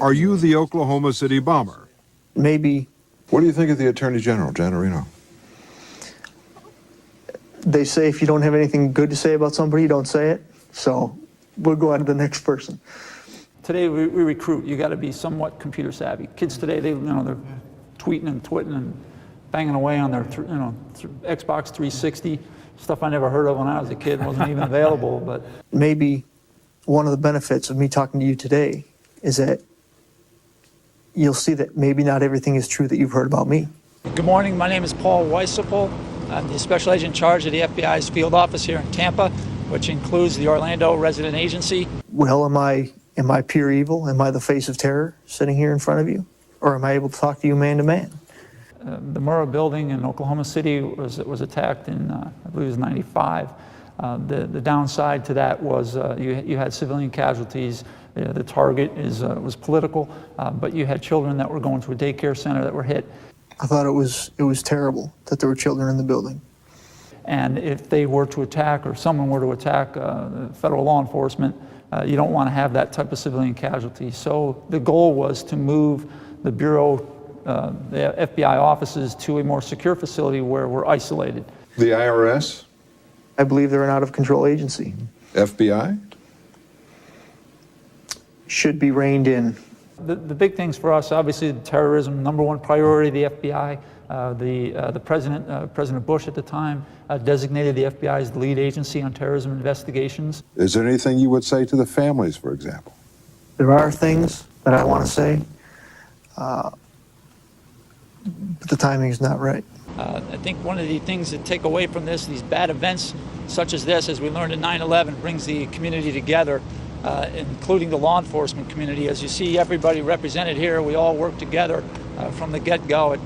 Are you the Oklahoma City bomber? Maybe. What do you think of the Attorney General, Giannarino? They say if you don't have anything good to say about somebody, don't say it. So we'll go on to the next person. Today we recruit. You got to be somewhat computer savvy. Kids today, they're tweeting and twitting and banging away on their Xbox 360, stuff I never heard of when I was a kid, wasn't even available. But maybe one of the benefits of me talking to you today is that you'll see that maybe not everything is true that you've heard about me. Good morning. My name is Paul Wysopal. I'm the special agent in charge of the FBI's field office here in Tampa, which includes the Orlando resident agency. Well, am I pure evil? Am I the face of terror sitting here in front of you? Or am I able to talk to you man to man? The Murrah building in Oklahoma City was attacked in, I believe it was 95. The downside to that was you had civilian casualties. The target was political, but you had children that were going to a daycare center that were hit. I thought it was terrible that there were children in the building. And if they were to attack, or someone were to attack federal law enforcement, you don't want to have that type of civilian casualty. So the goal was to move the Bureau, the FBI offices to a more secure facility where we're isolated. The IRS? I believe they're an out-of-control agency. FBI? Should be reined in. The big things for us, obviously, terrorism, number one priority, the FBI. The President Bush at the time designated the FBI as the lead agency on terrorism investigations. Is there anything you would say to the families, for example? There are things that I want to say, but the timing is not right. I think one of the things to take away from this, these bad events such as this, as we learned in 9/11, brings the community together, including the law enforcement community. As you see everybody represented here, we all work together from the get-go.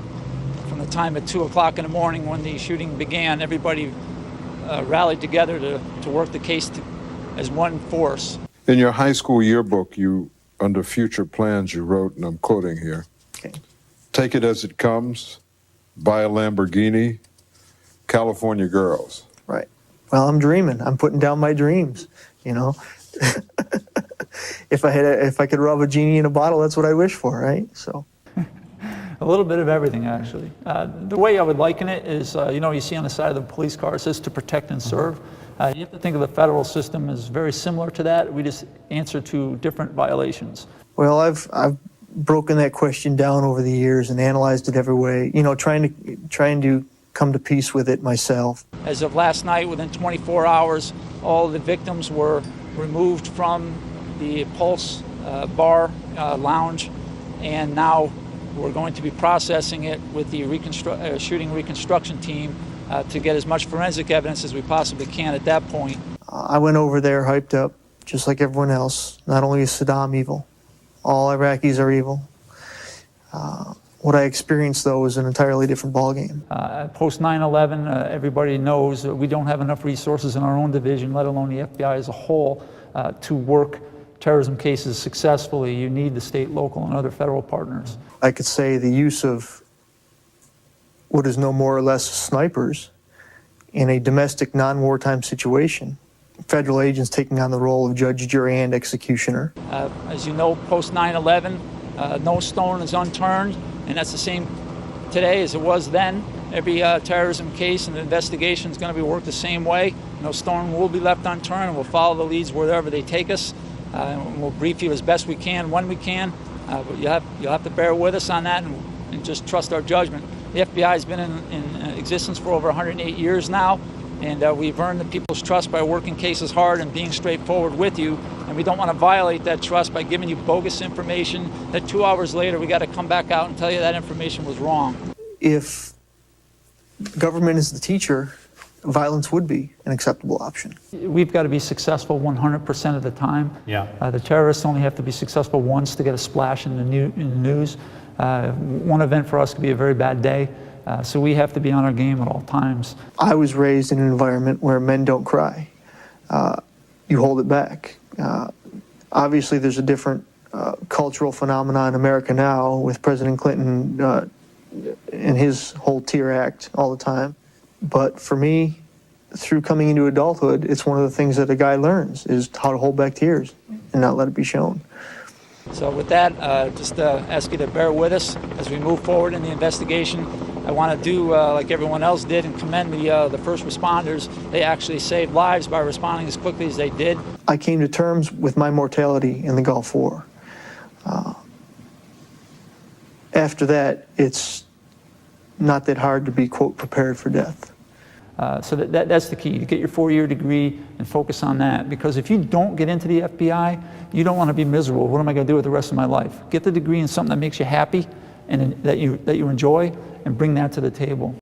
From the time at 2 o'clock in the morning when the shooting began, everybody rallied together to work the case as one force. In your high school yearbook, under future plans, you wrote, and I'm quoting here, Okay. "Take it as it comes, buy a Lamborghini, California girls." Right. Well, I'm dreaming. I'm putting down my dreams, you know. If I could rub a genie in a bottle, that's what I wish for, right? So. A little bit of everything, actually. The way I would liken it is, you see on the side of the police car, it says to protect and serve. You have to think of the federal system as very similar to that. We just answer to different violations. Well, I've broken that question down over the years and analyzed it every way, trying to come to peace with it myself. As of last night, within 24 hours, all the victims were removed from the Pulse bar lounge, and now we're going to be processing it with the shooting reconstruction team to get as much forensic evidence as we possibly can at that point. I went over there hyped up, just like everyone else. Not only is Saddam evil, all Iraqis are evil. What I experienced, though, was an entirely different ballgame. Post 9/11, everybody knows that we don't have enough resources in our own division, let alone the FBI as a whole, to work terrorism cases successfully. You need the state, local, and other federal partners. I could say the use of what is no more or less snipers in a domestic non-wartime situation. Federal agents taking on the role of judge, jury, and executioner. As you know, post 9/11, no stone is unturned, and that's the same today as it was then. Every terrorism case and investigation is going to be worked the same way. No stone will be left unturned, and we'll follow the leads wherever they take us. And we'll brief you as best we can when we can, but you'll have to bear with us on that and just trust our judgment. The FBI has been in existence for over 108 years now, and we've earned the people's trust by working cases hard and being straightforward with you, and we don't want to violate that trust by giving you bogus information that 2 hours later we got to come back out and tell you that information was wrong. If government is the teacher, violence would be an acceptable option. We've got to be successful 100% of the time. Yeah. The terrorists only have to be successful once to get a splash in the news. One event for us could be a very bad day, so we have to be on our game at all times. I was raised in an environment where men don't cry. You hold it back. Obviously, there's a different cultural phenomenon in America now with President Clinton and his whole Tear Act all the time. But for me, through coming into adulthood, it's one of the things that a guy learns is how to hold back tears and not let it be shown. So with that, just ask you to bear with us as we move forward in the investigation. I want to do like everyone else did and commend the first responders. They actually saved lives by responding as quickly as they did. I came to terms with my mortality in the Gulf War. After that, it's not that hard to be, quote, prepared for death. So that's the key, to get your 4-year degree and focus on that. Because if you don't get into the FBI, you don't want to be miserable. What am I going to do with the rest of my life? Get the degree in something that makes you happy and that you enjoy, and bring that to the table.